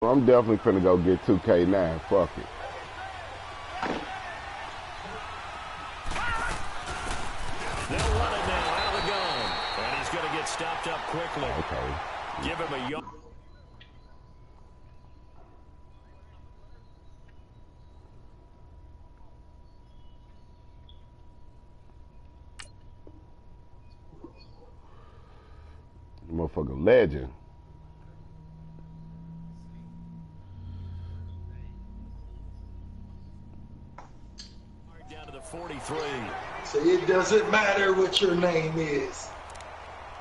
I'm definitely finna go get 2K9. Fuck it. They'll run it now out of the gun. And he's going to get stopped up quickly. Okay. Give him a yard. Motherfucker legend. Down to the 43. So it doesn't matter what your name is.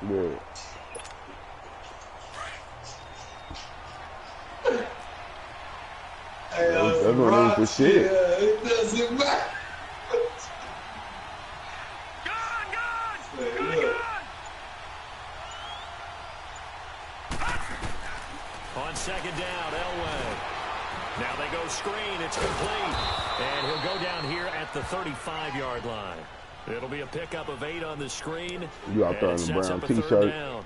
Yeah. That's what it is for shit. Yeah, it doesn't matter. On second down, Elway. Now they go screen. It's complete. And he'll go down here at the 35-yard line. It'll be a pickup of 8 on the screen. You out there in the brown T-shirt.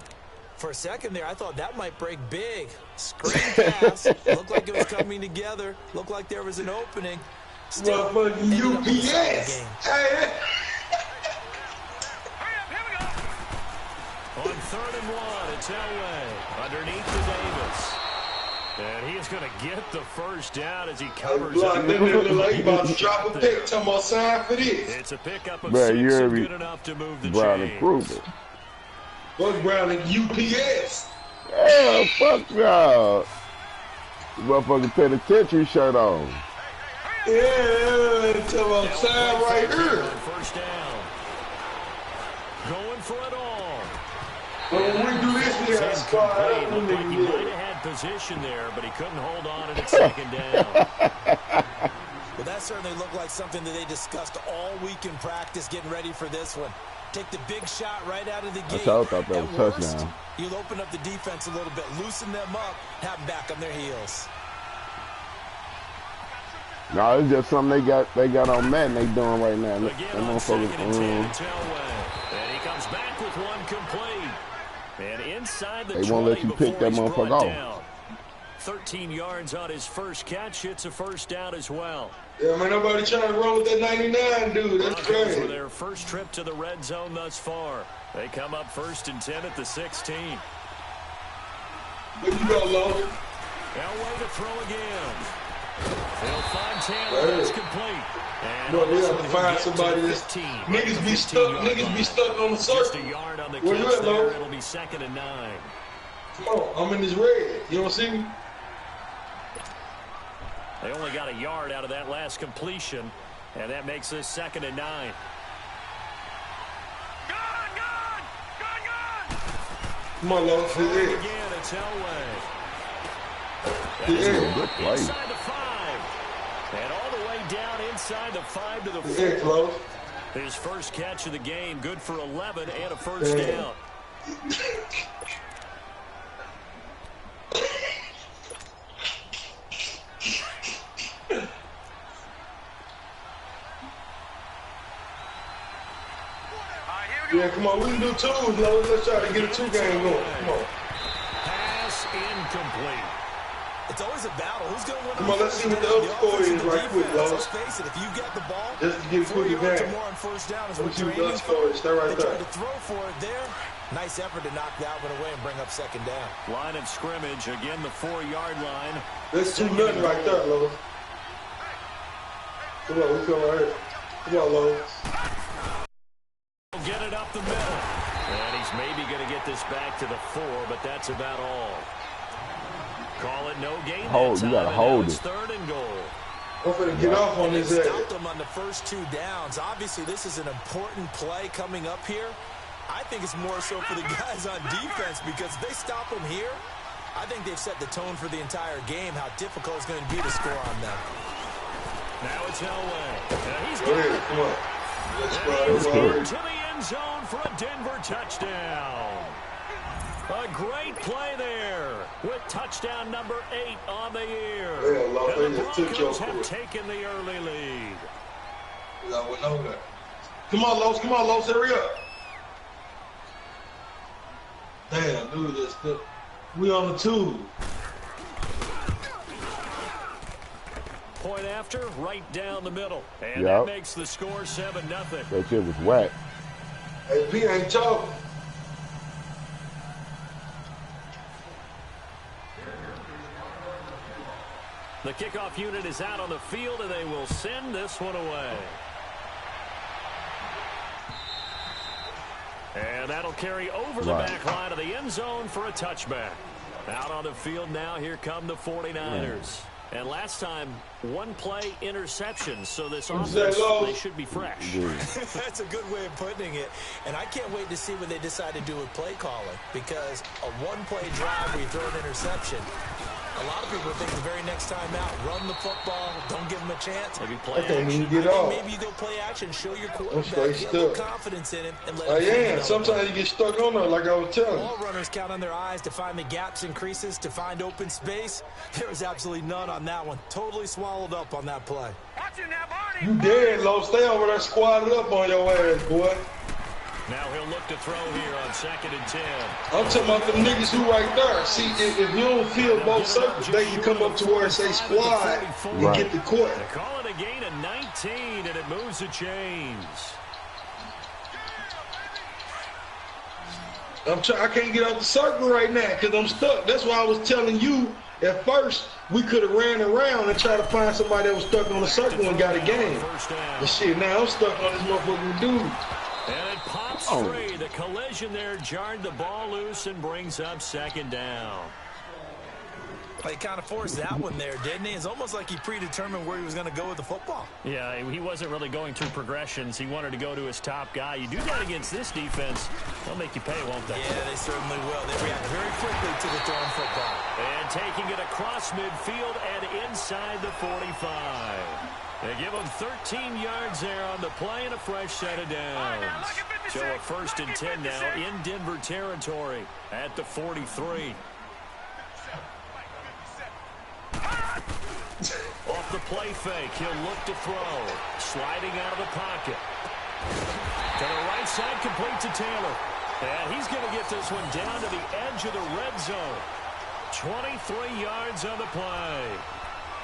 For a second there, I thought that might break big. Screen pass. Looked like it was coming together. Looked like there was an opening. Still UPS. Hey. On 3rd and 1, it's Elway underneath to Davis. And he is going to get the first down as he covers it. He about to drop a pick. Talking about sign for this. It's a pickup of 6 and good enough to move the chains. Buck Brown and UPS. Yeah, fuck y'all. Motherfucking penitentiary shirt on. Yeah, talking about sign right here. First down. Going for it all. When we do this, we got spot. He might have had position there, but he couldn't hold on at second down. Well, that certainly looked like something that they discussed all week in practice, getting ready for this one. Take the big shot right out of the gate. I thought that was a touchdown. You'll open up the defense a little bit, loosen them up, have them back on their heels. No, it's just something they got on Madden they doing right now. Again on second and 10, it's Elway. And he comes back with one complete. And inside the they won't let you pick that motherfucker off. 13 yards on his first catch. It's a first down as well. Yeah, man, nobody trying to roll with that 99 dude. That's crazy. For their first trip to the red zone thus far. They come up 1st and 10 at the 16. Where you go, Logan? Elway to throw again. They'll find Taylor. It's complete. And no, they have to find somebody that's niggas be stuck on the circle. Just a yard on the Where catch you at, there. Logan? It'll be 2nd and 9. Come on, I'm in this red. You don't see me? They only got a yard out of that last completion, and that makes this 2nd and 9. Come on, Logan. Again, it's Elway. Good play. Inside the 5. And all the way down inside the 5 to the 4. His first catch of the game, good for 11 and a first down. Yeah, come on, we can do 2s, Logan. Let's try to get a 2 game going. Come on. Pass incomplete. It's always a battle. Who's going to win? Come on, let's see what the other score is right quick, Logan. Let's face it, if you get the ball, just to get a quick game. More on first down is let's what see you're what the other score is. Stay right there. To throw for it there. Nice effort to knock that one away and bring up 2nd down. Line of scrimmage, again the 4-yard line. That's 2-0 right there, Logan. Come on, let's go right here. Come on, Logan. Get it up the middle. And he's maybe going to get this back to the 4, but that's about all. Call it no gain. You got to hold it. 3rd and goal. I'm going to get off on his head. Stopped them on the first 2 downs. Obviously, this is an important play coming up here. I think it's more so for the guys on defense because if they stop them here, I think they've set the tone for the entire game, how difficult it's going to be to score on them. Now it's Elway. He's go ahead, come on. Let's go. To the end zone for a Denver touchdown. A great play there with touchdown number 8 on the year. Yeah, and the Broncos have taken the early lead. Come on, Los, hurry up. Damn, dude, we on the 2. point after, right down the middle. And that makes the score 7-0. That shit was whack. Hey, P ain't talking. The kickoff unit is out on the field, and they will send this one away. And that'll carry over the back line of the end zone for a touchback. Out on the field now, here come the 49ers. And last time, one play interception, so this offense, they should be fresh. That's a good way of putting it. And I can't wait to see what they decide to do with play calling, because a one-play drive where you throw an interception, a lot of people think the very next time out, run the football, don't give them a chance. Maybe play action. Maybe you go play action, show your quarterback, get a little confidence in him, and let him sometimes you get stuck on there, like I was telling you. All runners count on their eyes to find the gaps and creases, to find open space. There is absolutely none on that one. Totally swallowed up on that play. You dead, Low. Stay over there squatted up on your ass, boy. Now he'll look to throw here on 2nd and 10. I'm talking about the niggas who right there. See, if you don't feel both circles, they can come up to where and say squad and get the court. They call it a gain of 19, and it moves the chains. I can't get out the circle right now because I'm stuck. That's why I was telling you at first we could have ran around and tried to find somebody that was stuck on the circle and got a game. But shit, now I'm stuck on this motherfucking dude. And it pops free. The collision there jarred the ball loose and brings up 2nd down. He kind of forced that one there, didn't he? It's almost like he predetermined where he was going to go with the football. Yeah, he wasn't really going through progressions. He wanted to go to his top guy. You do that against this defense, they'll make you pay, won't they? Yeah, they certainly will. They react very quickly to the thrown football. And taking it across midfield and inside the 45. They give him 13 yards there on the play and a fresh set of downs. So a 1st and 10 now in Denver territory at the 43. Off the play fake, he'll look to throw. Sliding out of the pocket. To the right side, complete to Taylor. And he's going to get this one down to the edge of the red zone. 23 yards on the play.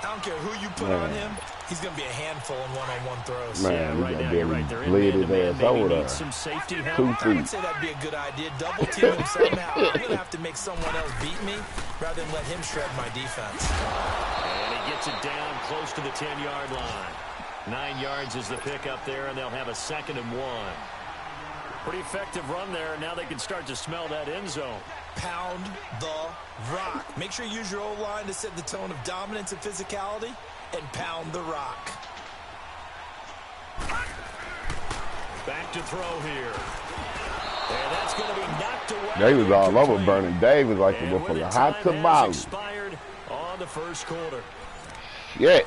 I don't care who you put on him. He's going to be a handful in one-on-one throws. Man, right now, you're right. They're in man-to-man. Maybe need some safety help. 2 feet. I would say that'd be a good idea. Double team him somehow. I'm going to have to make someone else beat me rather than let him shred my defense. And he gets it down close to the 10-yard line. 9 yards is the pickup there, and they'll have a 2nd and 1. Pretty effective run there, and now they can start to smell that end zone. Pound the rock. Make sure you use your O-line to set the tone of dominance and physicality, and pound the rock. Back to throw here. And that's going to be knocked away. They was all over Vernon Davis like the motherfucker hot tamale. Expired on the 1st quarter. Yeah.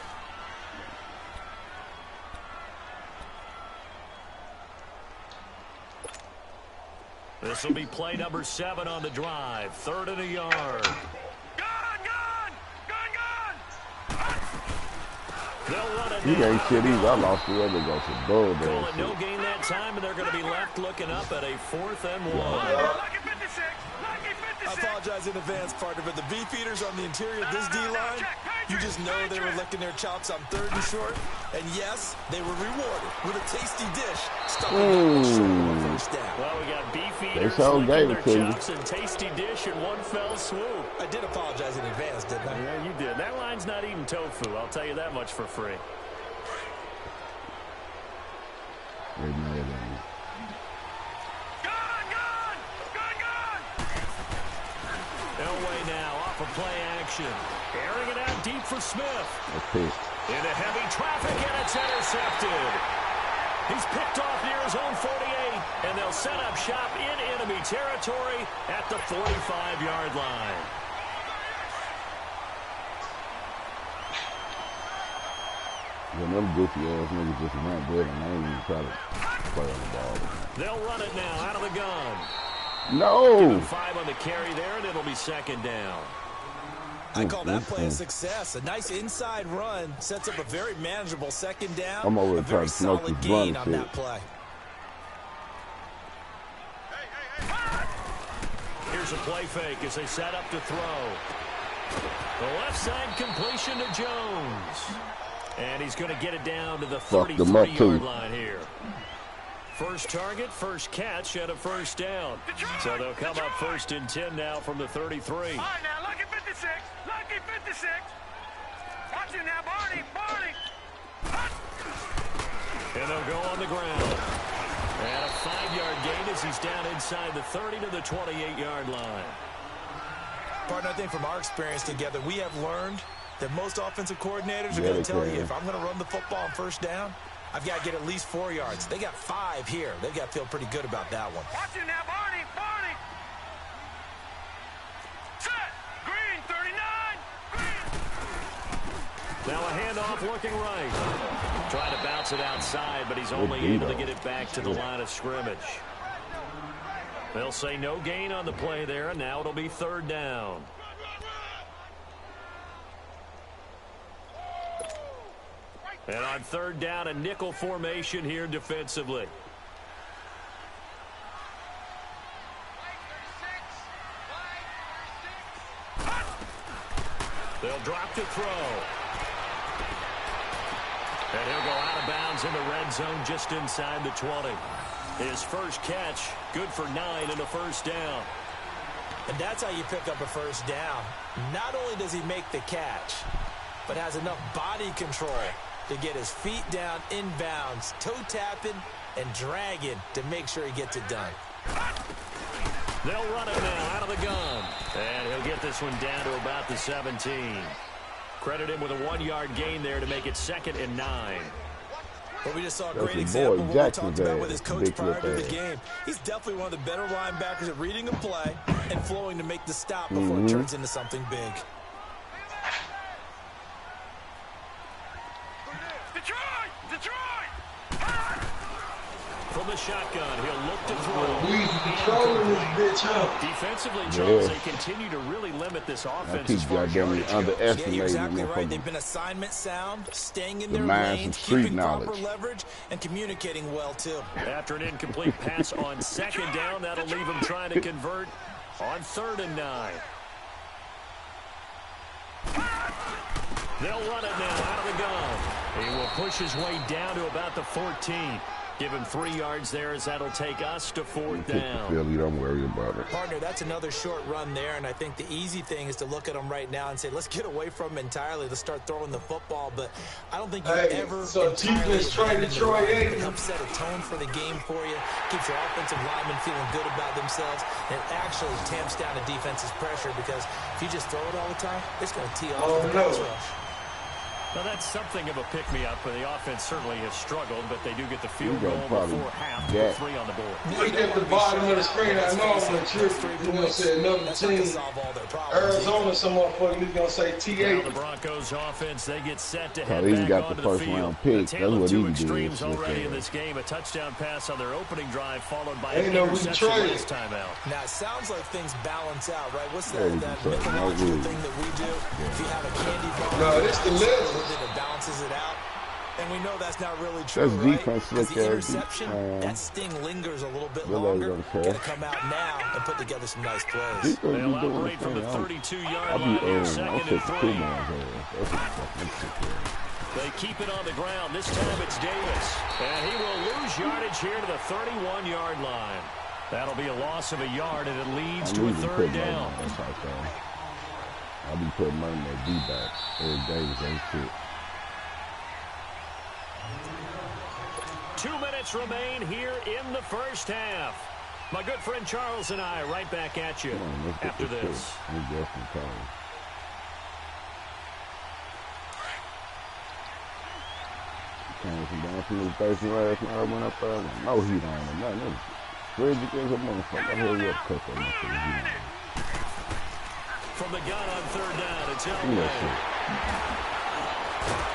This will be play number 7 on the drive. 3rd and a yard. He ain't shit either. I lost the other go to bull there. Call it no gain that time, and they're going to be left looking up at a 4th and 1. I apologize in advance, partner, but the beefeaters on the interior of this D-line, you just know they were licking their chops on 3rd and short. And yes, they were rewarded with a tasty dish stuck in short on 1st down. Well, we got beefeaters licking their chops and tasty dish in one fell swoop. I did apologize in advance, didn't I? Yeah, you did. That line's not eating tofu. I'll tell you that much for free. Elway now off of play action. Airing it out deep for Smith. Into heavy traffic, and it's intercepted. He's picked off near his own 48, and they'll set up shop in enemy territory at the 45-yard line. Yeah, them goofy ass niggas just went good and they ain't even try to play on the ball. They'll run it now out of the gun. No. 5 on the carry there, and it'll be 2nd down. I call that play a success. A nice inside run sets up a very manageable 2nd down. I'm over a very solid gain on that play. Here's a play fake as they set up to throw. The left side completion to Jones. And he's going to get it down to the 33-yard line here. First target, first catch, and a first down. So they'll come up 1st and 10 now from the 33. All right, now, lucky 56. Lucky 56. Watch it now, Barney. Barney. And they'll go on the ground. And a 5-yard gain as he's down inside the 30 to the 28-yard line. Partner, I think from our experience together, we have learned that most offensive coordinators are going to tell you, if I'm going to run the football on first down, I've got to get at least 4 yards. They got 5 here. They've got to feel pretty good about that one. Watch it now, Barney. Barney. Set. Green, 39. Green. Now a handoff looking right. Trying to bounce it outside, but he's only able to get it back to the line of scrimmage. They'll say no gain on the play there, and now it'll be 3rd down. And on 3rd down, a nickel formation here defensively. They'll drop to throw. And he'll go out of bounds in the red zone just inside the 20. His first catch, good for 9 and a first down. And that's how you pick up a first down. Not only does he make the catch, but has enough body control to get his feet down inbounds, toe tapping and dragging to make sure he gets it done. They'll run it now out of the gun. And he'll get this one down to about the 17. Credit him with a 1-yard gain there to make it 2nd and 9. But we just saw a great example of what we talked about with his coach prior to the game. He's definitely one of the better linebackers at reading a play and flowing to make the stop before it turns into something big. From the shotgun, he'll look to throw. We controlling this bitch up. Defensively, Charles, they continue to really limit this offense as far as yardage goes. Yeah, you're exactly right. They've been assignment sound, staying in their lanes, keeping proper leverage, and communicating well, too. After an incomplete pass on 2nd down, that'll leave him trying to convert on 3rd and 9. They'll run it now out of the gun. He will push his way down to about the 14. Give him 3 yards there as that'll take us to 4th down. You don't worry about it. Partner, that's another short run there, and I think the easy thing is to look at him right now and say, let's get away from him entirely. Let's start throwing the football, but I don't think you ever so defense trying to Troy Aikman. helps set a tone for the game for you, keeps your offensive linemen feeling good about themselves, and it actually tamps down the defense's pressure because if you just throw it all the time, it's going to tee off the pass rush. Now, that's something of a pick-me-up, but the offense certainly has struggled, but they do get the field goal before half to put 3 on the board. Look at the bottom of the screen. I know I'm going to trip. You're going to say another team. Arizona, some motherfucker, he's going to say T8. Now the Broncos offense, they get set to head he's back got onto the the first field. round pick. A tale of That's what 2 he extremes did. already in this game. A touchdown pass on their opening drive, followed by Ain't an no interception retreat. last time out. Now, it sounds like things balance out, right? What's Yeah, that no mythological good. thing that we do? If you have a candy bar, No, it's the levels. it balances it out. And we know that's not really true, That's right? defense Because look the at interception, that sting lingers a little bit Really longer. don't care. Got to come out now and put together some nice plays. They'll operate from the 32-yard I'll line be here, 2nd and 3. That's They keep it on the ground. This time it's Davis. And he will lose yardage here to the 31-yard line. That'll be a loss of a yard, and it leads to a 3rd down. I'll be putting money in that D-back. Eric Davis ain't shit. 2 minutes remain here in the first half. My good friend Charles and I right back at you after this. Came from down from the 30 last night. I went up there. No heat on it. Nothing. Reggie gives a motherfucker. I heard you up cut that motherfucker. From the gun on 3rd down, it's That Elway. shit.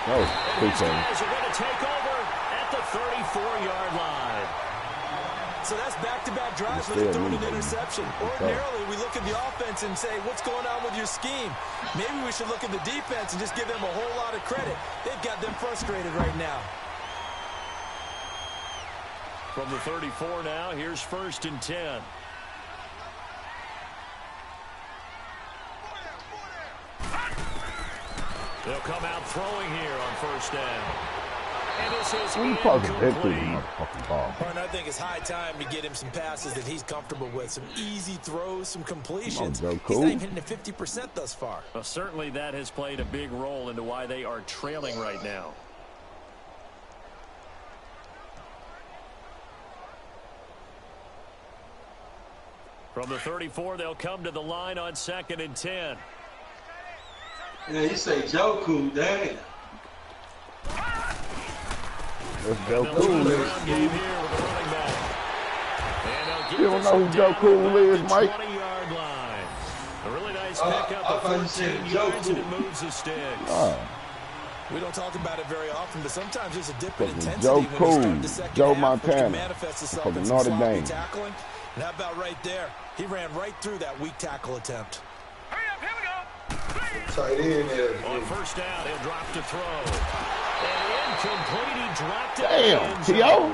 That was And these guys are going to take over at the 34-yard line. So that's back-to-back drives with a thrown an interception. Ordinarily, we look at the offense and say, what's going on with your scheme? Maybe we should look at the defense and just give them a whole lot of credit. They've got them frustrated right now. From the 34 now, here's 1st and 10. They'll come out throwing here on first down. And this is incomplete. Martin, I think it's high time to get him some passes that he's comfortable with. Some easy throws, some completions. He's not even hitting at 50% thus far. Well, certainly that has played a big role into why they are trailing right now. From the 34, they'll come to the line on 2nd and 10. Yeah, you say Joku, dang. That's Joku. You don't know who Joku is, Mike? 20-yard line. A really nice pickup of 14 yards, and it moves the sticks. We don't talk about it very often, but sometimes there's a dip in intensity Joe when you start the second Joe half, Montana, manifests itself from in some Notre sloppy Dame. tackling. And how about right there? He ran right through that weak tackle attempt. Hurry up, here we go. Tight end there. On first down, he'll drop to throw. And incomplete, he dropped it. Damn, T.O.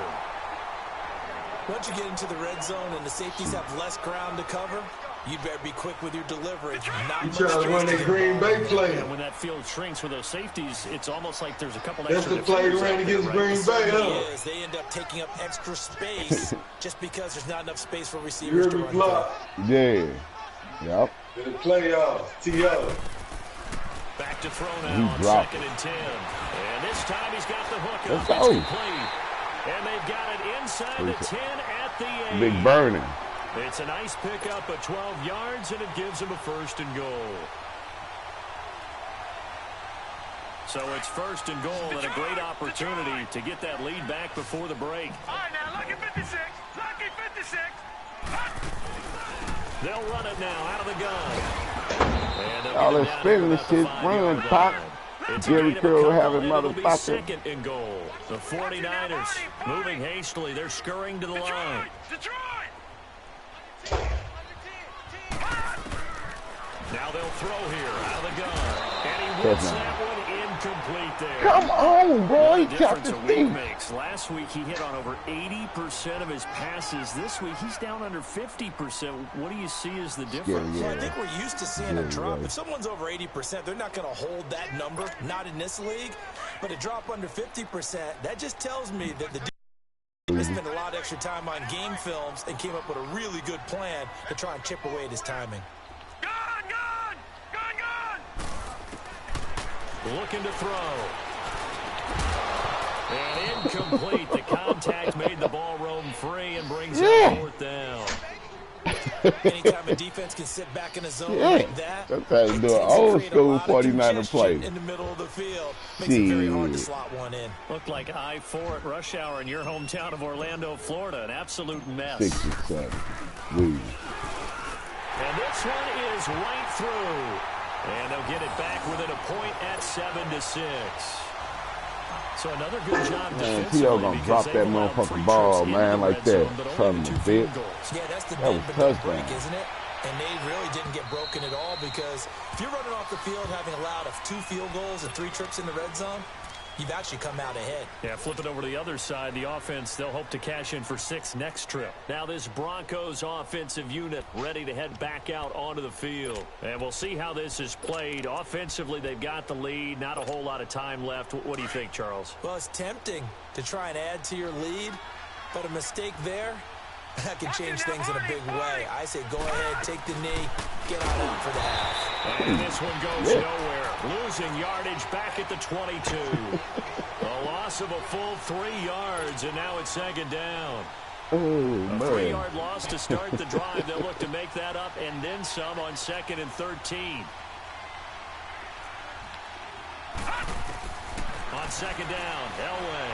Once you get into the red zone and the safeties have less ground to cover, you better be quick with your delivery. You trying to run that Green Bay play. And when that field shrinks with those safeties, it's almost like there's a couple That's extra the play ran against Green Bay, huh? Yes, they end up taking up extra space just because there's not enough space for receivers to run through. Yeah. Yep. In the playoffs, T.O. Back to throw now on 2nd and 10. And this time he's got the hook up. Let's go. It's complete. And they've got it inside the 10 at the 8. Big burning. It's a nice pickup of 12 yards, and it gives him a 1st and goal. So it's 1st and goal and a great opportunity to get that lead back before the break. All right, now, lucky 56. Lucky 56. They'll run it now out of the gun. All that spinning this shit, run, pop. Jerry Curl having motherfucker. 2nd and goal. The 49ers moving hastily. They're scurrying to the line. Detroit. Now they'll throw here out of the gun. And he whips that one incomplete there. Come on, bro. He chopped Difference his a week feet. makes. Last week he hit on over 80% of his passes. This week he's down under 50%. What do you see as the difference? Well, I think we're used to seeing a drop. If someone's over 80%, they're not going to hold that number, not in this league. But a drop under 50%, that just tells me that the team spent a lot of extra time on game films and came up with a really good plan to try and chip away at his timing. Looking to throw. And incomplete. The contact made the ball roam free and brings up 4th down. Anytime a defense can sit back in a zone like that, Sometimes you do an old school 49er play. In the middle of the field, makes it very hard to slot one in. Looked like I-4 at rush hour in your hometown of Orlando, Florida. An absolute mess. 67. And this one is right through. And they'll get it back within a point at 7-6. So another good job defensively. T.O. gonna drop that motherfucking ball, man, like that. Son of a bitch. Yeah, that's the That was touchdown. break, isn't it? And they really didn't get broken at all because if you're running off the field having allowed 2 field goals and 3 trips in the red zone, you've actually come out ahead. Yeah, flip it over to the other side. The offense, they'll hope to cash in for 6 next trip. Now this Broncos offensive unit ready to head back out onto the field. And we'll see how this is played. Offensively, they've got the lead. Not a whole lot of time left. What do you think, Charles? Well, it's tempting to try and add to your lead, but a mistake there, that can change things in a big way. I say go ahead, take the knee, get on out for the half. And this one goes nowhere. Losing yardage back at the 22. A loss of a full 3 yards, and now it's 2nd down. Oh, A man. 3-yard loss to start the drive. They'll look to make that up and then some on 2nd and 13. On 2nd down, Elway.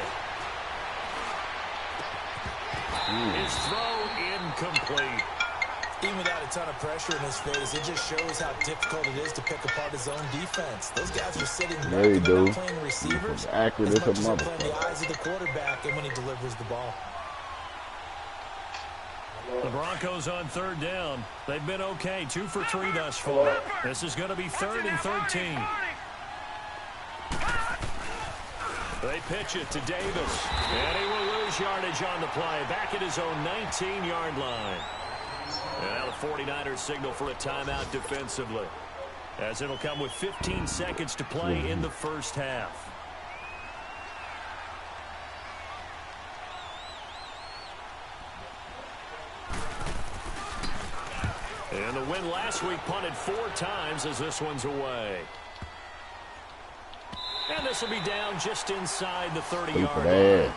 His throw incomplete. Even without a ton of pressure in his face, it just shows how difficult it is to pick apart his own defense. Those guys are sitting back and they're not playing receivers Accurate as as much a as they're playing the motherfucker. eyes of the quarterback and when he delivers the ball. The Broncos on 3rd down. They've been okay, 2 for 3 thus far. This is going to be 3rd and 13. They pitch it to Davis, and he will lose yardage on the play, back at his own 19-yard line. And now the 49ers signal for a timeout defensively. as it'll come with 15 seconds to play in the first half. And the win last week punted 4 times as this one's away. And this will be down just inside the 30-yard line.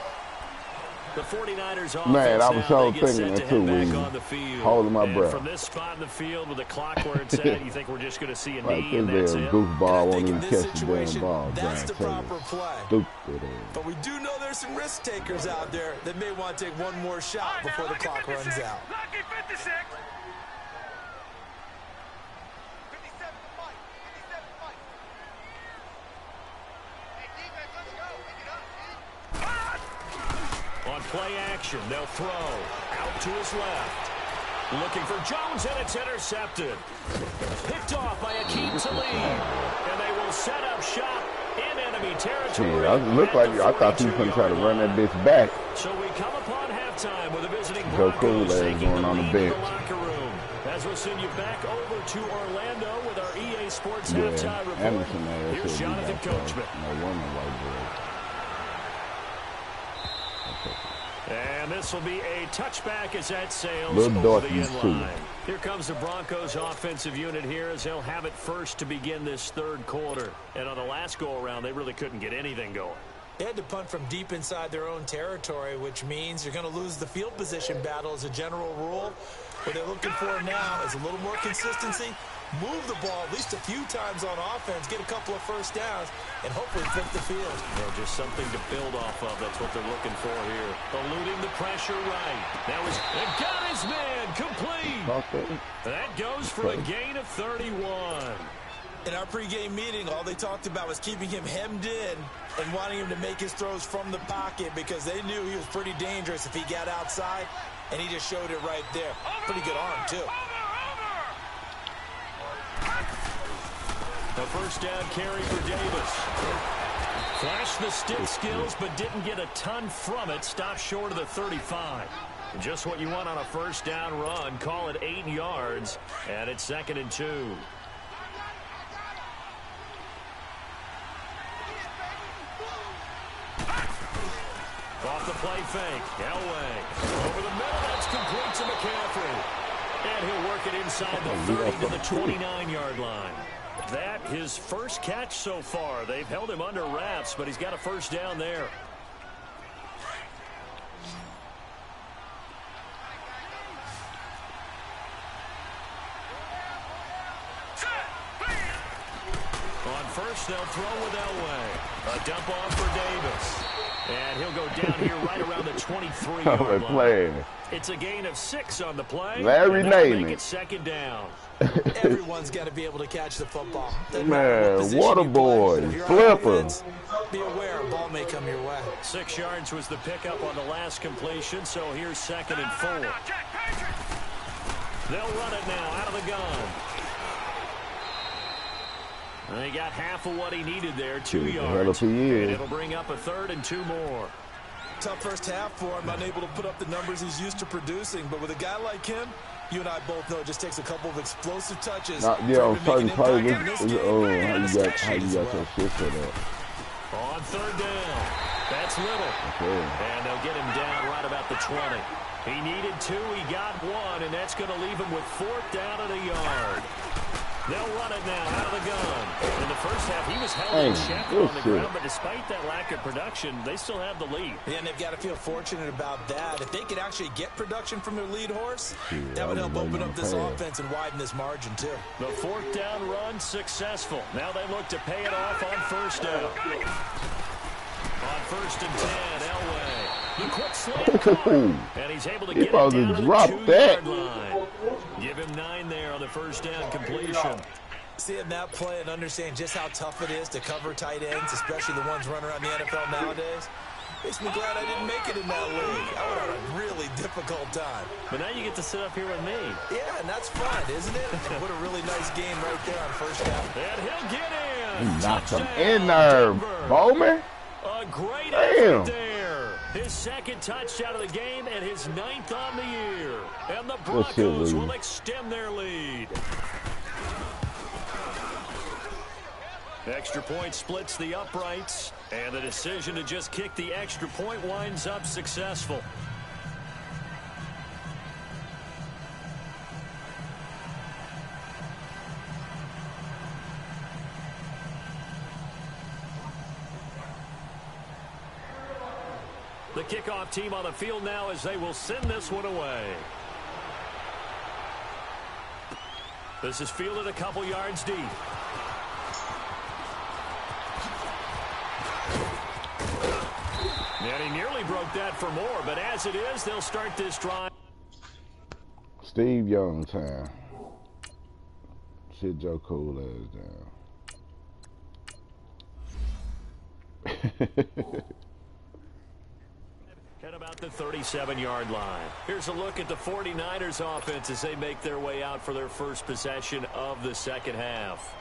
The 49ers offense, man, I was so thinking that too, holding my breath. From this spot in the field with the clock where it's at, you think we're just going to see a knee and that's it? Goofball won't even catch the damn ball. That's the proper play. Stupid. But we do know there's some risk takers out there that may want to take one more shot before the clock runs out. Lucky 56. On play action, they'll throw out to his left. Looking for Jones, and it's intercepted. Picked off by Akeem Talib. And they will set up shop in enemy territory. Yeah, I thought he was going to try to run that bitch back. So we come upon halftime with a visiting Broncos going on the bench. Locker room. As we'll send you back over to Orlando with our EA Sports halftime report. Here's Jonathan Coachman. No wonder white boy. And this will be a touchback as that sails over the end line. Here comes the Broncos offensive unit here as they'll have it first to begin this third quarter. And on the last go-around, they really couldn't get anything going. They had to punt from deep inside their own territory, which means you're going to lose the field position battle as a general rule. What they're looking for now is a little more consistency, move the ball at least a few times on offense, get a couple of first downs, and hopefully flip the field. Well, just something to build off of. That's what they're looking for here. Eluding the pressure right. Now and got his man complete. That goes for a gain of 31. In our pregame meeting, all they talked about was keeping him hemmed in and wanting him to make his throws from the pocket because they knew he was pretty dangerous if he got outside, and he just showed it right there. Pretty good arm, too. A first down carry for Davis. Flashed the stick skills, but didn't get a ton from it. Stopped short of the 35. Just what you want on a first down run. Call it 8 yards, and it's 2nd and 2. Off the play fake. Elway. Over the middle. That's complete to McCaffrey. And he'll work it inside the 30 to the 29-yard line. That his first catch so far. They've held him under wraps, but he's got a first down there. On first, they'll throw with Elway. A dump off for Davis. And he'll go down here right around the 23-yard line. It's a gain of 6 on the play. Larry Make it 2nd down. Everyone's got to be able to catch the football. Man, water boy, flipper. Be aware, a ball may come your way. 6 yards was the pickup on the last completion, so here's 2nd and 4. They'll run it now out of the gun. And he got half of what he needed there, 2 yards. And it'll bring up a 3rd and 2 more. Tough first half for him, unable to put up the numbers he's used to producing. But with a guy like him, you and I both know it just takes a couple of explosive touches. On certain plays, how you got your shit set up. On 3rd down, that's Little. And they'll get him down right about the 20. He needed 2, he got 1, and that's going to leave him with 4th down at a yard. They'll run it now out of the gun. In the first half, he was held in check on the ground, but despite that lack of production, they still have the lead. Yeah, and they've got to feel fortunate about that. If they could actually get production from their lead horse, that would help open up this offense and widen this margin, too. The 4th down run successful. Now they look to pay it off on first down. On 1st and 10, Elway. The quick slant, and he's able to get it down to the 2-yard line. Give him 9 there on the first down completion. Seeing that play and understanding just how tough it is to cover tight ends, especially the ones running around the NFL nowadays, makes me glad I didn't make it in that league. I would have had a really difficult time. But now you get to sit up here with me. Yeah, and that's fun, isn't it? And what a really nice game right there on first down. And he'll get in. He knocked him in there, Bowman. A great effort there. His 2nd touchdown of the game and his 9th on the year. And the Broncos will extend their lead. Extra point splits the uprights, and the decision to just kick the extra point winds up successful. The kickoff team on the field now as they will send this one away. This is fielded a couple yards deep. And he nearly broke that for more, but as it is, they'll start this drive. Steve Young time. Sit Joe Cool ass down. At about the 37-yard line. Here's a look at the 49ers offense as they make their way out for their first possession of the second half.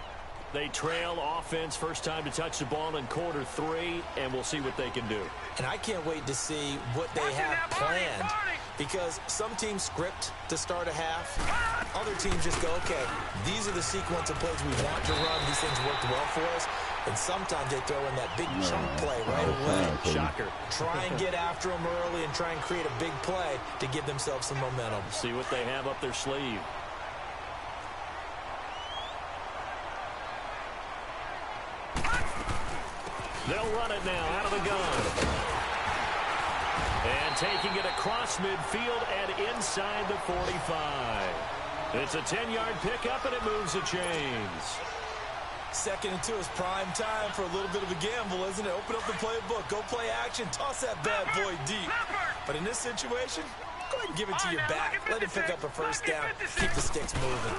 They trail offense first time to touch the ball in quarter 3, and we'll see what they can do. And I can't wait to see what they have planned, because some teams script to start a half. Other teams just go, okay, these are the sequence of plays we want to run. These things worked well for us. And sometimes they throw in that big chunk play right away. Shocker. Try and get after them early and try and create a big play to give themselves some momentum. See what they have up their sleeve. They'll run it now out of the gun. And taking it across midfield and inside the 45. It's a 10-yard pickup, and it moves the chains. 2nd and 2 is prime time for a little bit of a gamble, isn't it? Open up the playbook, go play action, toss that bad boy deep. But in this situation, go ahead and give it to your back. Let him pick up a first down. Keep the sticks moving.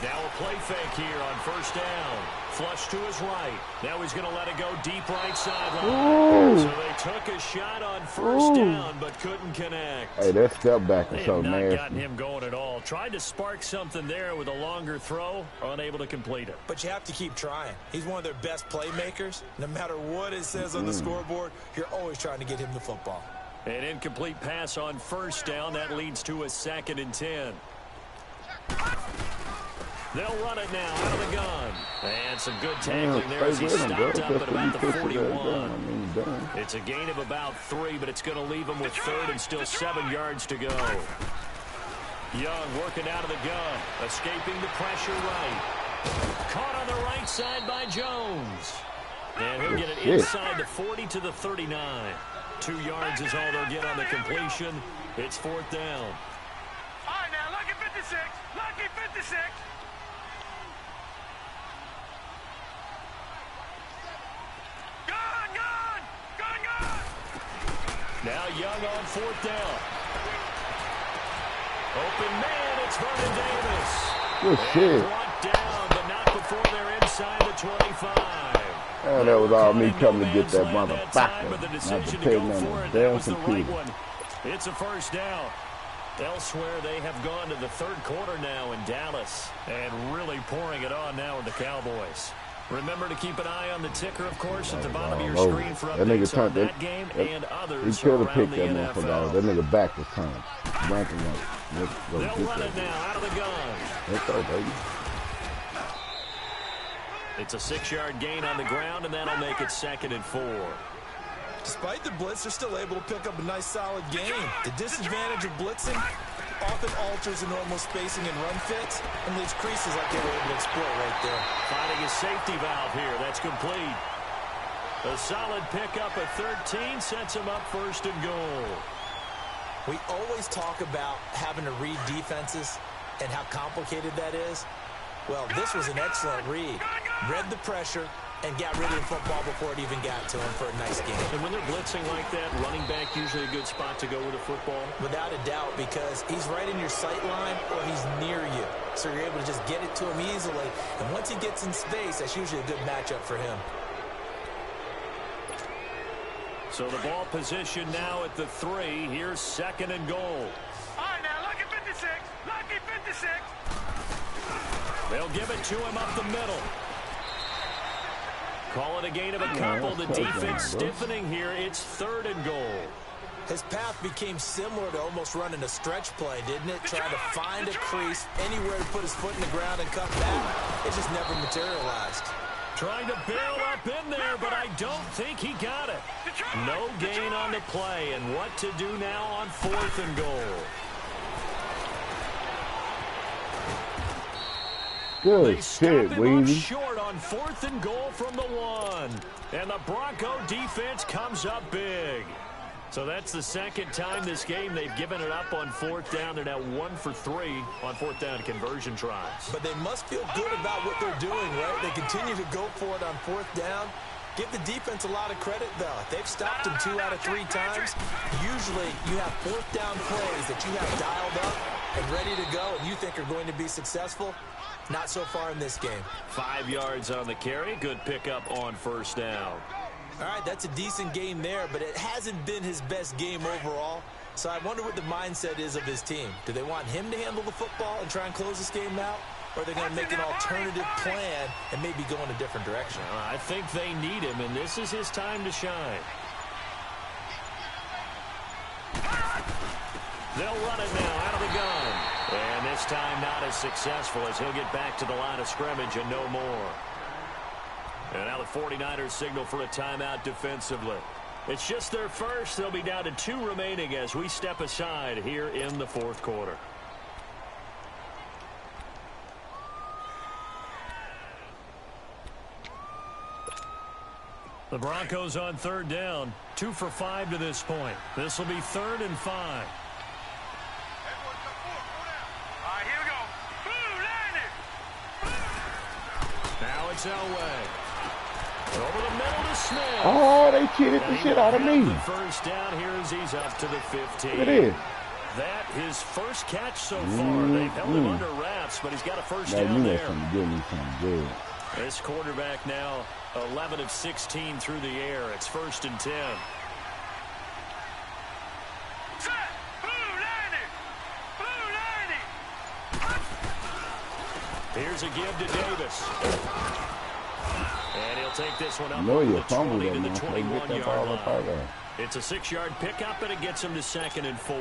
Now a play fake here on first down. Flush to his right. Now he's going to let it go deep right sideline. So they took a shot on first down, but couldn't connect. Hey, that step back is so nasty. They have not gotten nasty. him going at all. Tried to spark something there with a longer throw, unable to complete it. But you have to keep trying. He's one of their best playmakers. No matter what it says on the scoreboard, you're always trying to get him the football. An incomplete pass on first down. That leads to a 2nd and 10. They'll run it now out of the gun. And some good tackling there as he stopped up at about the 41. It's a gain of about 3, but it's going to leave him with 3rd and still 7 yards to go. Young working out of the gun, escaping the pressure right. Caught on the right side by Jones. And he'll get it inside the 40 to the 39. 2 yards is all they'll get on the completion. It's 4th down. All right, now, lucky 56. Lucky 56. Now Young on 4th down. Open man, it's Vernon Davis. Good shit. Brought down, but not before they're inside the 25. Oh, that was all me coming to get that motherfucker. But the Not decision to to pay go none for of it, the that damn was the right computer. one. It's a first down. Elsewhere, they have gone to the 3rd quarter now in Dallas. And really pouring it on now with the Cowboys. Remember to keep an eye on the ticker, of course, at the bottom of your screen for updates on that game and others he could have around picked the that motherfucker out. NFL. That nigga back was turned. Ranking up. They'll run it now out of the gun. Let's go, baby. It's a 6-yard gain on the ground, and that'll make it 2nd and 4. Despite the blitz, they're still able to pick up a nice, solid gain. The disadvantage of blitzing often alters the normal spacing and run fits and leaves creases like they were able to exploit right there. Finding a safety valve here. That's complete. A solid pickup of 13 sets him up 1st and goal. We always talk about having to read defenses and how complicated that is. Well, this was an excellent read. Read the pressure and got rid of the football before it even got to him for a nice game. And when they're blitzing like that, running back usually a good spot to go with a football? Without a doubt, because he's right in your sight line or he's near you. So you're able to just get it to him easily. And once he gets in space, that's usually a good matchup for him. So the ball position now at the 3. Here's 2nd and goal. All right, now, lucky 56. Lucky 56. They'll give it to him up the middle. Call it a gain of a couple. The defense stiffening here. It's 3rd and goal. His path became similar to almost running a stretch play, didn't it? Trying to find a crease, anywhere to put his foot in the ground and cut back. It just never materialized. Trying to barrel up in there, but I don't think he got it. No gain on the play, and what to do now on 4th and goal. Good They stop shit, him up Weezy. short on 4th and goal from the 1. And the Bronco defense comes up big. So that's the second time this game they've given it up on 4th down. They're now 1 for 3 on 4th down conversion tries. But they must feel good about what they're doing, right? They continue to go for it on 4th down. Give the defense a lot of credit, though. They've stopped him 2 out of 3 times. Usually, you have 4th down plays that you have dialed up and ready to go, and you think are going to be successful. Not so far in this game. 5 yards on the carry. Good pickup on 1st down. All right, that's a decent game there, but it hasn't been his best game overall. So I wonder what the mindset is of his team. Do they want him to handle the football and try and close this game out? Or are they going to make an alternative plan and maybe go in a different direction? I think they need him, and this is his time to shine. They'll run it now out of the gun. And this time not as successful as he'll get back to the line of scrimmage and no more. And now the 49ers signal for a timeout defensively. It's just their first. They'll be down to 2 remaining as we step aside here in the 4th quarter. The Broncos on 3rd down. 2 for 5 to this point. This will be 3rd and 5. Now it's Elway. Over the middle to Smith. Oh, they cheated the shit out of me. The 1st down here as he's up to the 15. Look at this. That his first catch so far. They've held him under wraps, but he's got a first down there. Give me some good. This quarterback now 11 of 16 through the air. It's 1st and 10. Here's a give to Davis. And he'll take this one up over the 20 to the 21-yard line. It's a 6-yard pickup, and it gets him to 2nd and 4.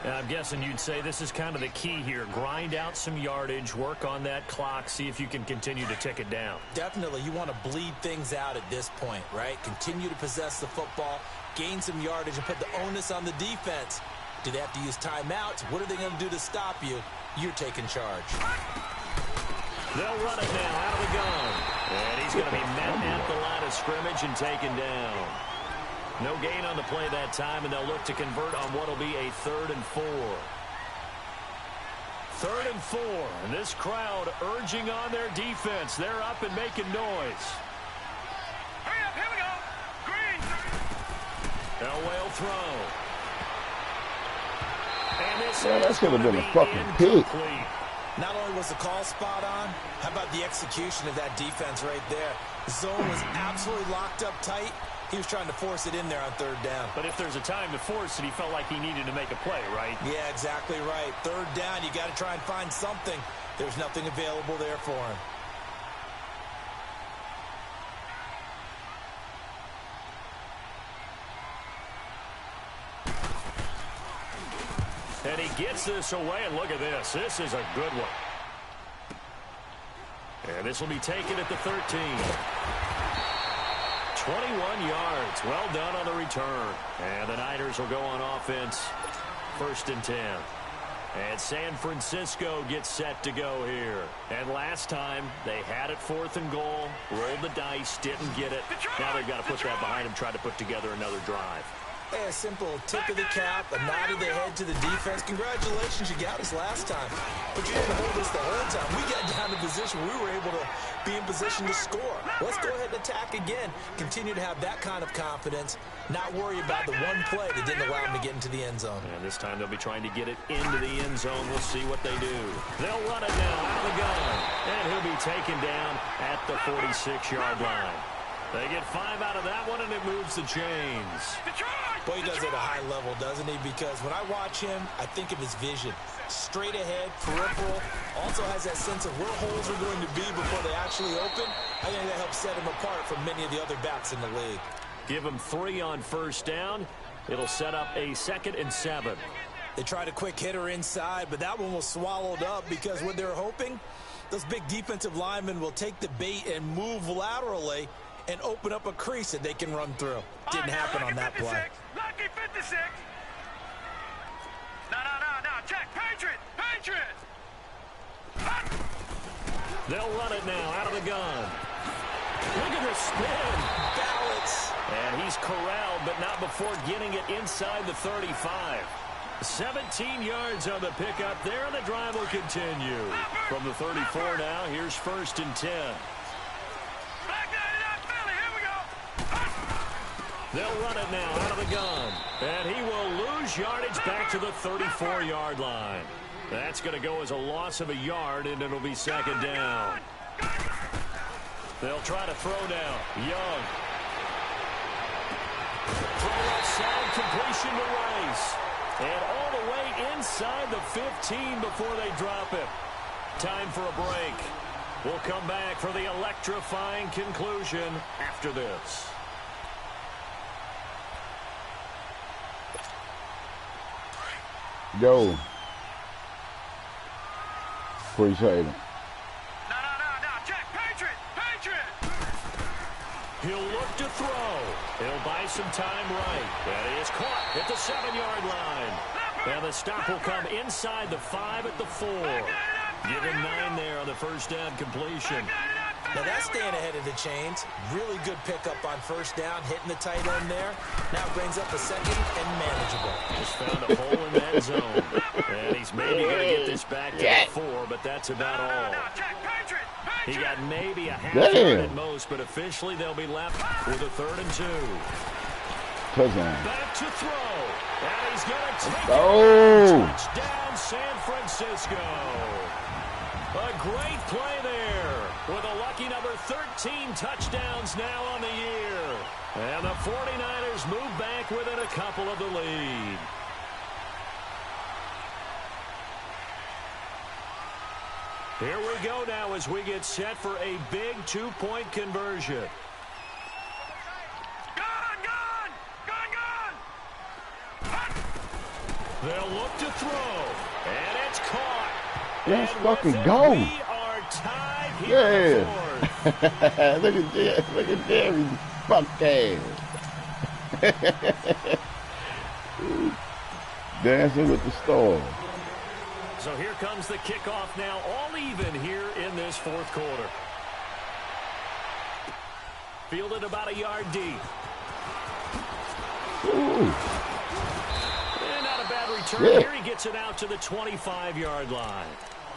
And I'm guessing you'd say this is kind of the key here. Grind out some yardage, work on that clock, see if you can continue to tick it down. Definitely. You want to bleed things out at this point, right? Continue to possess the football, gain some yardage, and put the onus on the defense. Do they have to use timeouts? What are they going to do to stop you? You're taking charge. They'll run it now out of the gun. And he's going to be met at the line of scrimmage and taken down. No gain on the play that time, and they'll look to convert on what will be a 3rd and 4. 3rd and 4, and this crowd urging on their defense. They're up and making noise. Hurry up, here we go. Green. Elway will throw. And this that should have been a fucking incomplete. Not only was the call spot on, how about the execution of that defense right there? The zone was absolutely locked up tight. He was trying to force it in there on 3rd down. But if there's a time to force it, he felt like he needed to make a play, right? Yeah, exactly right. 3rd down, you got to try and find something. There's nothing available there for him. And he gets this away, and look at this. This is a good one. And this will be taken at the 13. 21 yards. Well done on the return. And the Niners will go on offense. 1st and 10. And San Francisco gets set to go here. And last time, they had it 4th and goal, rolled the dice, didn't get it. Now they've got to put that behind them, try to put together another drive. Hey, a simple tip of the cap, a nod of the head to the defense. Congratulations, you got us last time. But you didn't hold us the whole time. We got down to position. We were able to be in position to score. Let's go ahead and attack again. Continue to have that kind of confidence. Not worry about the one play that didn't allow them to get into the end zone. And this time they'll be trying to get it into the end zone. We'll see what they do. They'll run it now out of the gun. And he'll be taken down at the 46-yard line. They get 5 out of that one, and it moves the chains. Boy, he does it at a high level, doesn't he? Because when I watch him, I think of his vision. Straight ahead, peripheral. Also has that sense of where holes are going to be before they actually open. I think that helps set him apart from many of the other backs in the league. Give him 3 on 1st down. It'll set up a 2nd and 7. They tried a quick hitter inside, but that one was swallowed up because what they're hoping, Those big defensive linemen will take the bait and move laterally and open up a crease that they can run through. Didn't happen on that play. Lucky 56. No. Check. Patriot. They'll run it now out of the gun. Look at the spin. Balance. And he's corralled, but not before getting it inside the 35. 17 yards on the pickup there, and the drive will continue. From the 34 now, here's 1st and 10. They'll run it now out of the gun. And he will lose yardage back to the 34-yard line. That's going to go as a loss of a yard, and it'll be 2nd down. They'll try to throw now. Young. Throw outside, completion to Rice. And all the way inside the 15 before they drop it. Time for a break. We'll come back for the electrifying conclusion after this. Yo. Appreciate it. No. Check. Patriot. He'll look to throw. He'll buy some time right. And he is caught at the 7-yard line. And the stop will come inside the 5 at the 4. Give him 9 there on the 1st down completion. Now that's staying ahead of the chains. Really good pickup on 1st down, hitting the tight end there. Now brings up a 2nd and manageable. Just found a hole in that zone. And he's maybe going to get this back to the 4, but that's about all. He got maybe a half yard at most, but officially they'll be left with a 3rd and 2. Back to throw. And he's going to take it. Touchdown, San Francisco. A great play there with a lucky number 13 touchdowns now on the year. And the 49ers move back within a couple of the lead. Here we go now as we get set for a big 2-point conversion. They'll look to throw, and it's caught. Let's fucking go. We are tied here. Yeah. Look at Jerry. Fuck ass. Dancing with the stars. So here comes the kickoff now, all even here in this 4th quarter. Fielded about a yard deep. Ooh. And not a bad return. Yeah. Here he gets it out to the 25-yard line.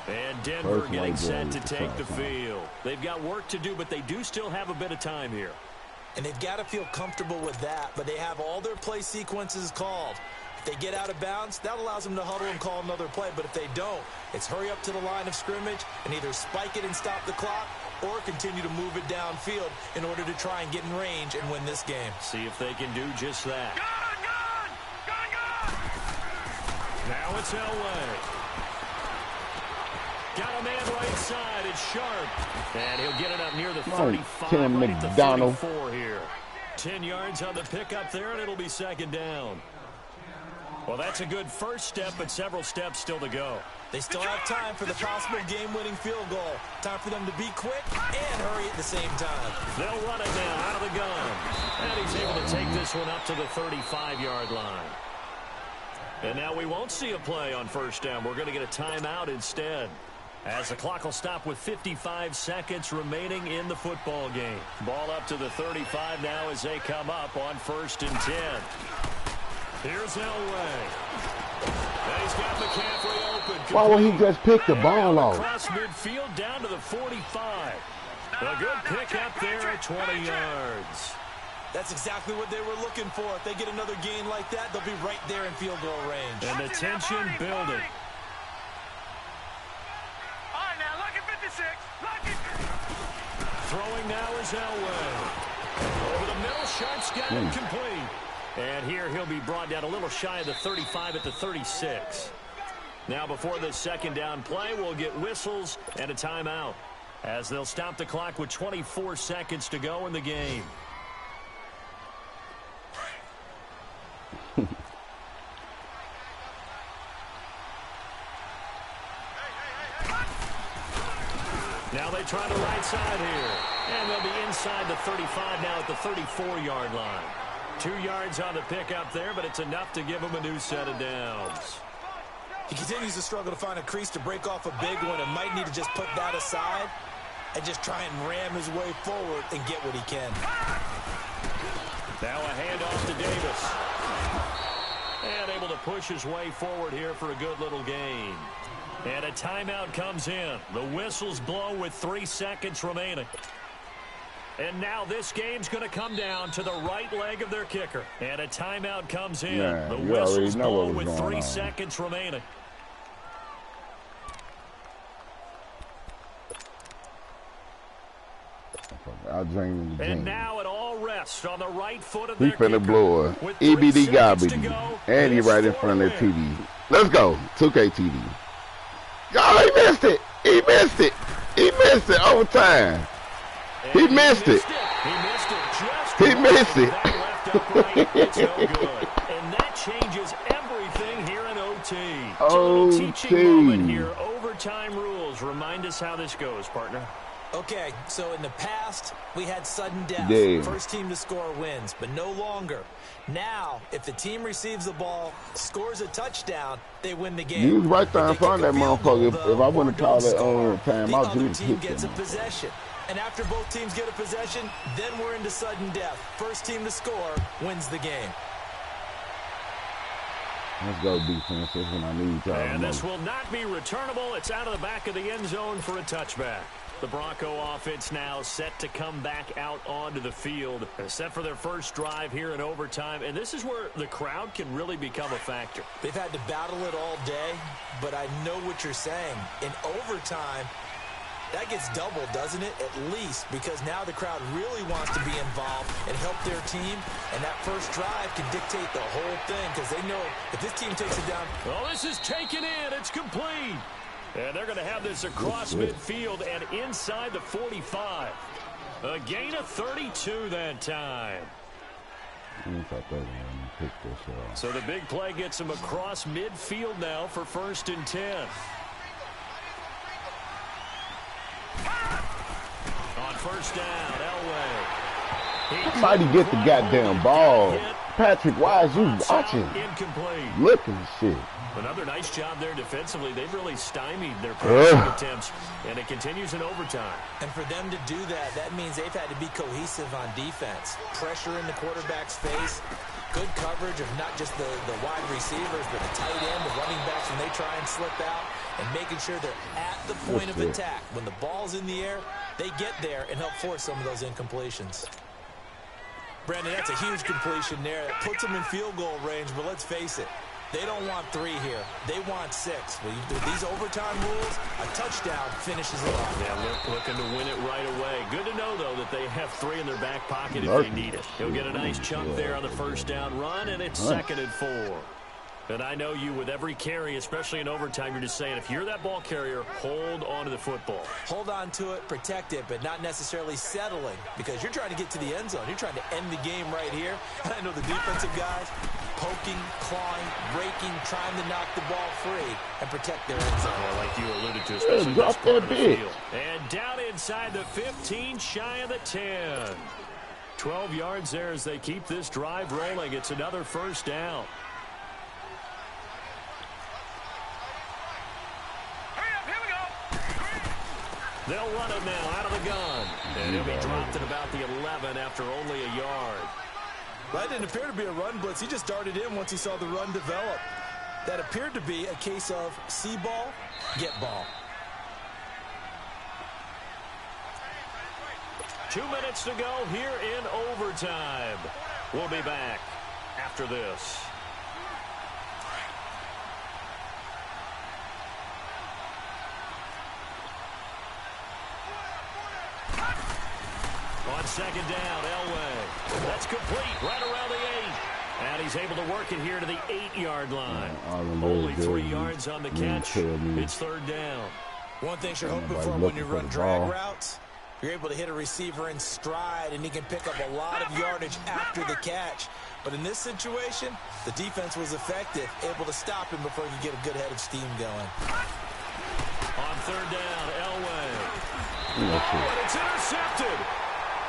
And Denver getting set to take the field. They've got work to do, but they do still have a bit of time here. And they've got to feel comfortable with that, but they have all their play sequences called. If they get out of bounds, that allows them to huddle and call another play. But if they don't, it's hurry up to the line of scrimmage and either spike it and stop the clock or continue to move it downfield in order to try and get in range and win this game. See if they can do just that. Now it's Elway. Got a man right side. It's Sharp. And he'll get it up near the 35. Tim right at the McDonald. 34 here. 10 yards on the pickup there, and it'll be 2nd down. Well, that's a good first step, but several steps still to go. They still have time for the possible game-winning field goal. Time for them to be quick and hurry at the same time. They'll run it now out of the gun. And he's able to take this one up to the 35-yard line. And now we won't see a play on 1st down. We're going to get a timeout instead, as the clock will stop with 55 seconds remaining in the football game. Ball up to the 35 now as they come up on 1st and 10. Here's Elway. And he's got McCaffrey open. Why would he just pick the ball off? Across midfield down to the 45. A good pick up there at 20 yards. That's exactly what they were looking for. If they get another gain like that, they'll be right there in field goal range. And the tension building. All right, now, lucky 56. Lucky. Throwing now is Elway. Over the middle, Sharp's got it complete. And here he'll be brought down a little shy of the 35 at the 36. Now before this 2nd down play, we'll get whistles and a timeout, as they'll stop the clock with 24 seconds to go in the game. Now they try the right side here. And they'll be inside the 35 now at the 34-yard line. 2 yards on the pickup there, but it's enough to give them a new set of downs. He continues to struggle to find a crease to break off a big one and might need to just put that aside and just try and ram his way forward and get what he can. Now a handoff to Davis. And able to push his way forward here for a good little gain. And a timeout comes in. The whistles blow with 3 seconds remaining. And now this game's going to come down to the right leg of their kicker. And a timeout comes in. Yeah, the you whistles already know blow what was with going 3 on. seconds remaining. I'll drink the And now it all rests on the right foot of He their finna kicker. blow it. With 3 EBD seconds garbage. to go, And he it's right in 4 front of the win. TV. Let's go. 2K TV. Oh, he missed it. He missed it. He missed it. Overtime. And He missed it. He missed it just He missed it. That left upright, it's no good. And that changes everything here in OT. It's a little teaching moment here. Overtime rules. Remind us how this goes, partner. Okay, so in the past, we had sudden death. Damn. First team to score wins, but no longer. Now, if the team receives the ball, scores a touchdown, they win the game. You was right there in If they front of that kick a field goal, motherfucker. If I though, wouldn't or have called don't that score, time the out, other you would team hit gets a them. possession. And after both teams get a possession, then we're into sudden death. First team to score wins the game. Let's go defense. That's when I need y'all. And this most. will not be returnable. It's out of the back of the end zone for a touchback. The Bronco offense now set to come back out onto the field. Set for their first drive here in overtime. And this is where the crowd can really become a factor. They've had to battle it all day, but I know what you're saying. In overtime, that gets doubled, doesn't it? At least, because now the crowd really wants to be involved and help their team. And that first drive can dictate the whole thing because they know if this team takes it down. Oh, this is taken in. It's complete. And they're going to have this across midfield and inside the 45. A gain of 32 that time. So the big play gets them across midfield now for 1st and 10. On first down, Elway. Somebody get the goddamn ball. Patrick, why is you watching? Incomplete. Looking shit. Another nice job there defensively. They've really stymied their passing attempts, and it continues in overtime. And for them to do that, that means they've had to be cohesive on defense. Pressure in the quarterback's face, good coverage of not just the wide receivers, but the tight end, the running backs when they try and slip out, and making sure they're at the point of attack. When the ball's in the air, they get there and help force some of those incompletions. Brandon, that's a huge completion there. It puts them in field goal range, but let's face it, they don't want 3 here. They want 6. With these overtime rules, a touchdown finishes it off. Yeah, looking to win it right away. Good to know, though, that they have 3 in their back pocket if they need it. He'll get a nice chunk there on the first down run, and it's 2nd and 4. And I know you, with every carry, especially in overtime, you're just saying, if you're that ball carrier, hold on to the football. Hold on to it, protect it, but not necessarily settling, because you're trying to get to the end zone. You're trying to end the game right here. And I know the defensive guys poking, clawing, breaking, trying to knock the ball free and protect their end zone. Yeah, like you alluded to, especially this part of the field. And down inside the 15, shy of the 10. 12 yards there as they keep this drive rolling. It's another first down. They'll run it now out of the gun. And he'll be dropped at about the 11 after only a yard. That didn't appear to be a run blitz. He just darted in once he saw the run develop. That appeared to be a case of see ball, get ball. 2 minutes to go here in overtime. We'll be back after this. On second down, Elway. That's complete right around the 8. And he's able to work it here to the 8-yard line. Only 3 yards on the catch. It's 3rd down. One thing you're hoping for when you run drag routes, you're able to hit a receiver in stride, and he can pick up a lot of yardage after the catch. But in this situation, the defense was effective, able to stop him before he could get a good head of steam going. On 3rd down, Elway. and it's intercepted.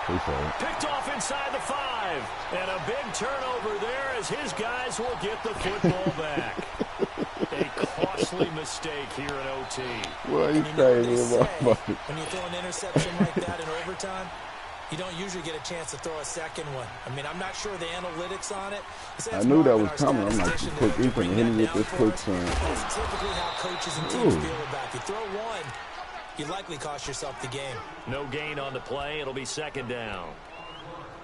Appreciate Picked off inside the 5. And a big turnover there as his guys will get the football back. A costly mistake here in OT. Well, he's crazy. When you throw an interception like that in overtime, you don't usually get a chance to throw a second one. I mean, I'm not sure the analytics on it. I knew that was coming. I'm like, he's going to hit me with this quick turn. That's typically how coaches and teams feel about you. Throw one, you likely cost yourself the game. No gain on the play. It'll be second down.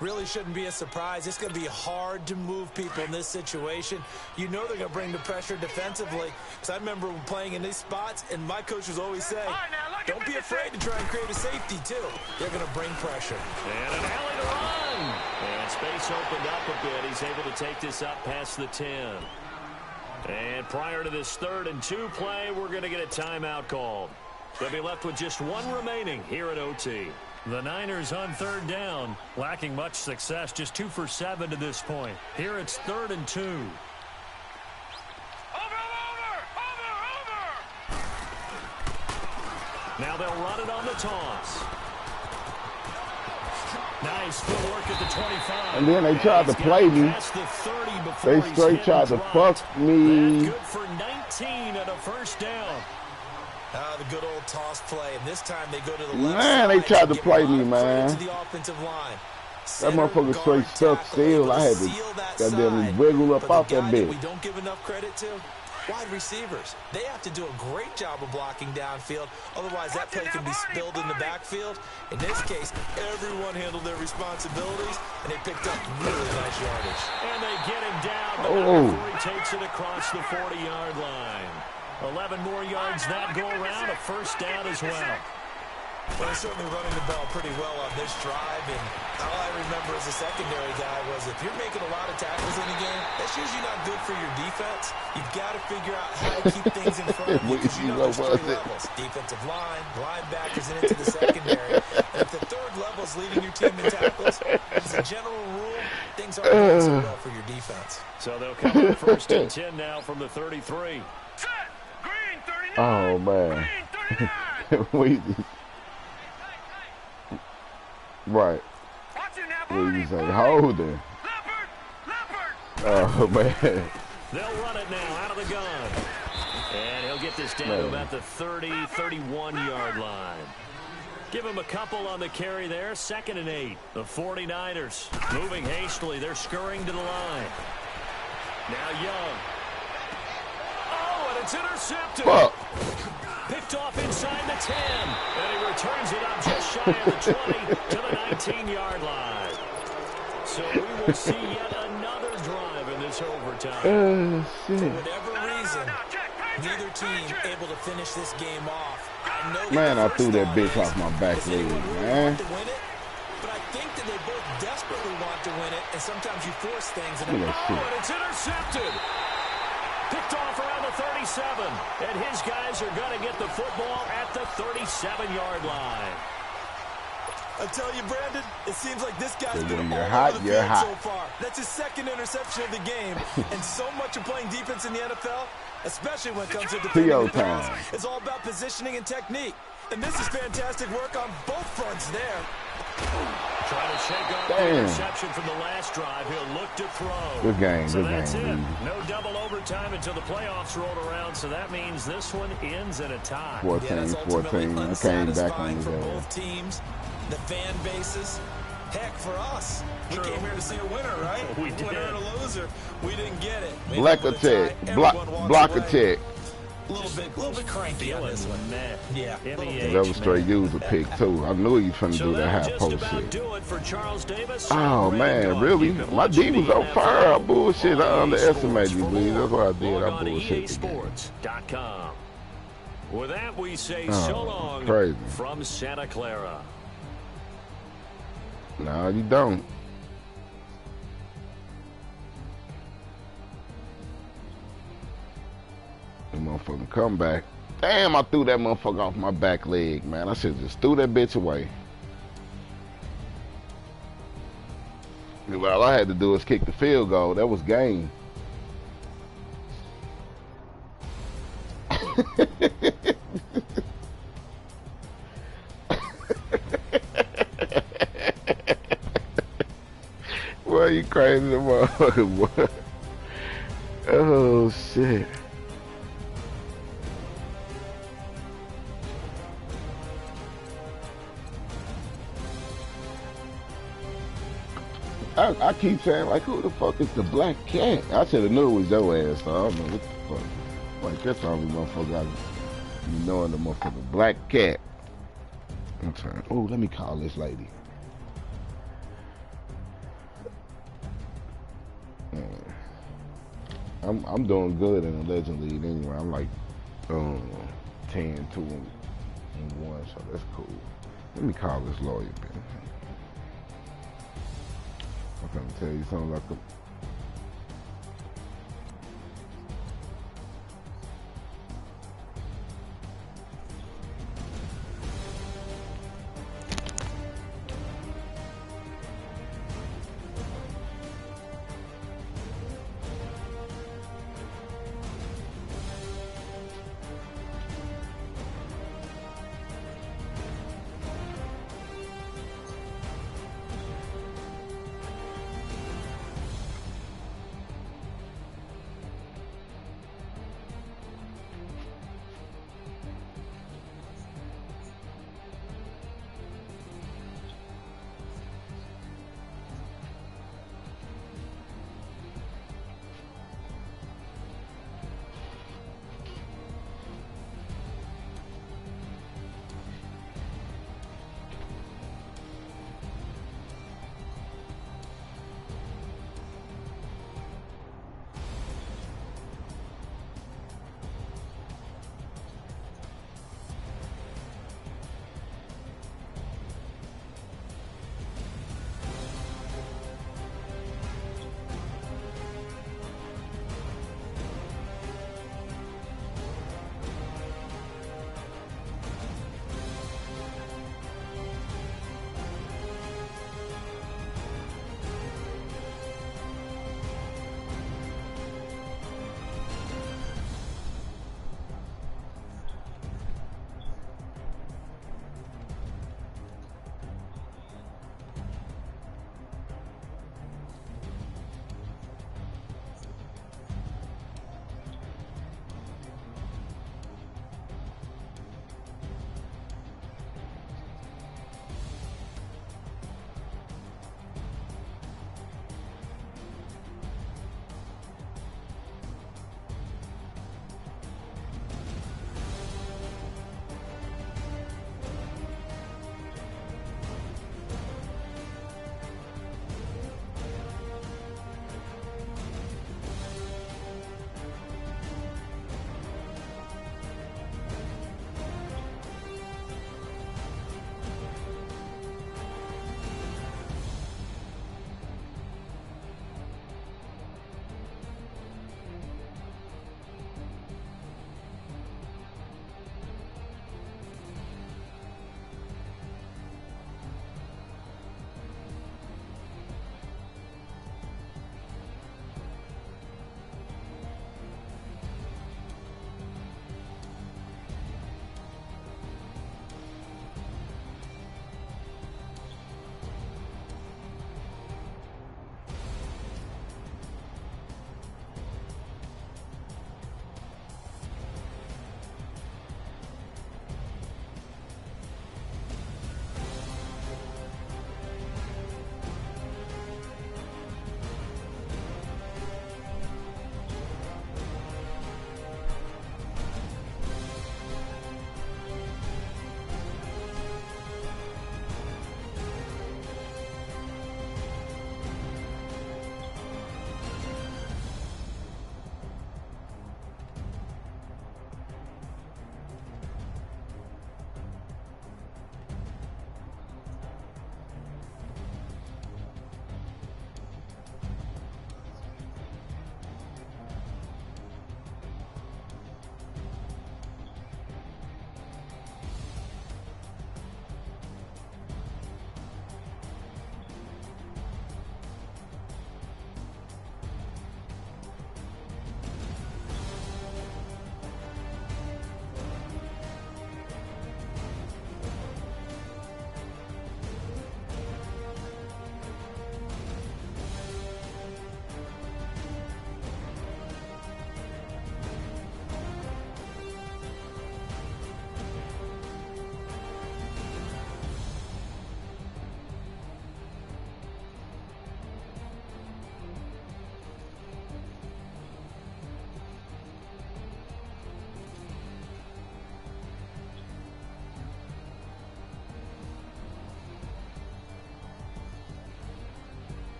Really shouldn't be a surprise. It's going to be hard to move people in this situation. You know they're going to bring the pressure defensively. Because I remember playing in these spots, and my coaches always say, don't be afraid to try and create a safety, too. They're going to bring pressure. And an alley to run. And space opened up a bit. He's able to take this up past the 10. And prior to this 3rd and 2 play, we're going to get a timeout called. They'll be left with just one remaining here at OT. The Niners on 3rd down, lacking much success, just 2 for 7 to this point. Here it's 3rd and 2. Over! Now they'll run it on the toss. Nice footwork at the 25. And then they tried to play me. They straight tried to fuck me. Good for 19 and a first down. The good old toss play, and this time they go to the left Man, they tried to play me, man. To the offensive line. That motherfucker straight stuck still. I had to goddamn wiggle up off that bitch. We don't give enough credit to wide receivers. They have to do a great job of blocking downfield. Otherwise, that play can be spilled in the backfield. In this case, everyone handled their responsibilities, and they picked up really nice yardage. And they get him down, but the referee takes it across the 40-yard line. 11 more yards that go around, a first down as well. Well, they're certainly running the ball pretty well on this drive, and all I remember as a secondary guy was if you're making a lot of tackles in the game, that's usually not good for your defense. You've got to figure out how to keep things in front of you, because you know there's 3 levels. Defensive line, linebackers, and into the secondary. And if the 3rd level is leading your team in tackles, as a general rule, things aren't going so well for your defense. So they'll come up 1st and 10 now from the 33. Oh, man. Right. What you say? Holding. Oh, man. They'll run it now out of the gun. And he'll get this down to about the 30, 31-yard line. Give him a couple on the carry there. 2nd and 8. The 49ers moving hastily. They're scurrying to the line. Now Young. Oh, and it's intercepted. Fuck. Picked off inside the 10. And he returns it up just shy of the 20 to the 19-yard line. So we will see yet another drive in this overtime. For whatever reason, neither team able to finish this game off. I threw that bitch off my back leg, man. But I think that they both desperately want to win it, and sometimes you force things. And it's intercepted. Picked off around the 37, and his guys are going to get the football at the 37-yard line. I tell you, Brandon, it seems like this guy's been when you're all hot, over the you're field hot. so far. That's his 2nd interception of the game, and so much of playing defense in the NFL, especially when it comes to defending the pass, it's all about positioning and technique. And this is fantastic work on both fronts there. Trying to shake off the interception from the last drive. He'll look to throw. Good game, so good that's game. it. No double overtime until the playoffs rolled around, so that means this one ends in a tie. 14. I came back on his for both teams, the fan bases. Heck, for us, we came here to see a winner, right? We did. Winner and a loser. We didn't get it. Black attack. Block attack. A little bit cranky on this one. Yeah. That was straight user pick too. I knew he was trying to do that half post shit. Oh man, really? My D was on fire. I bullshit. I underestimated you, please. That's what I did. I bullshit. With that, we say so long crazy. From Santa Clara. No, you don't. The motherfucking comeback. Damn, I threw that motherfucker off my back leg, man. I should just threw that bitch away. All I had to do was kick the field goal. That was game. Boy, you crazy the motherfucker, boy. Oh, shit. I keep saying, like, who the fuck is the black cat? I should have knew it was your ass, so I don't know what the fuck. Like, that's the only motherfucker I be knowing, the motherfucker black cat. I'm trying. Oh, let me call this lady. I'm doing good in the Legend League anyway. I'm like 10, 2, and 1, so that's cool. Let me call this lawyer, man. I'm gonna tell you something like a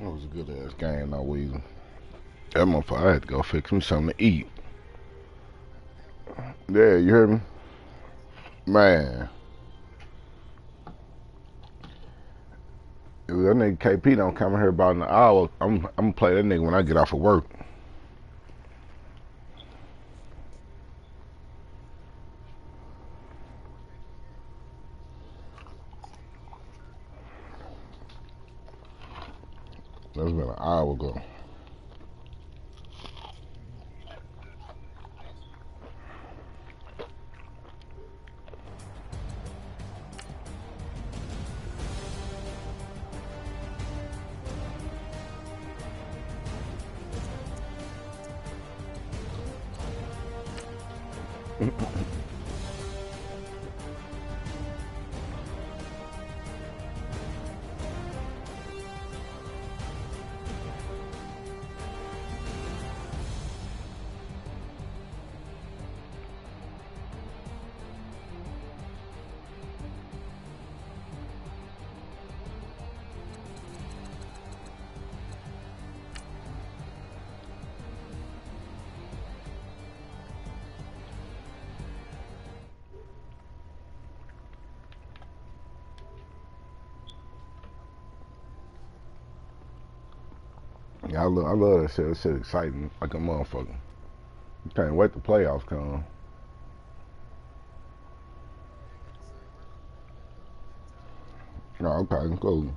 That was a good ass game, though, Weezy. That motherfucker, I had to go fix me something to eat. Yeah, you heard me? Man. If that nigga KP don't come here about an hour, I'm gonna play that nigga when I get off of work. That's been an hour ago. Yeah, I love that shit. That shit exciting like a motherfucker. Can't wait till playoffs come. Oh, okay, cool.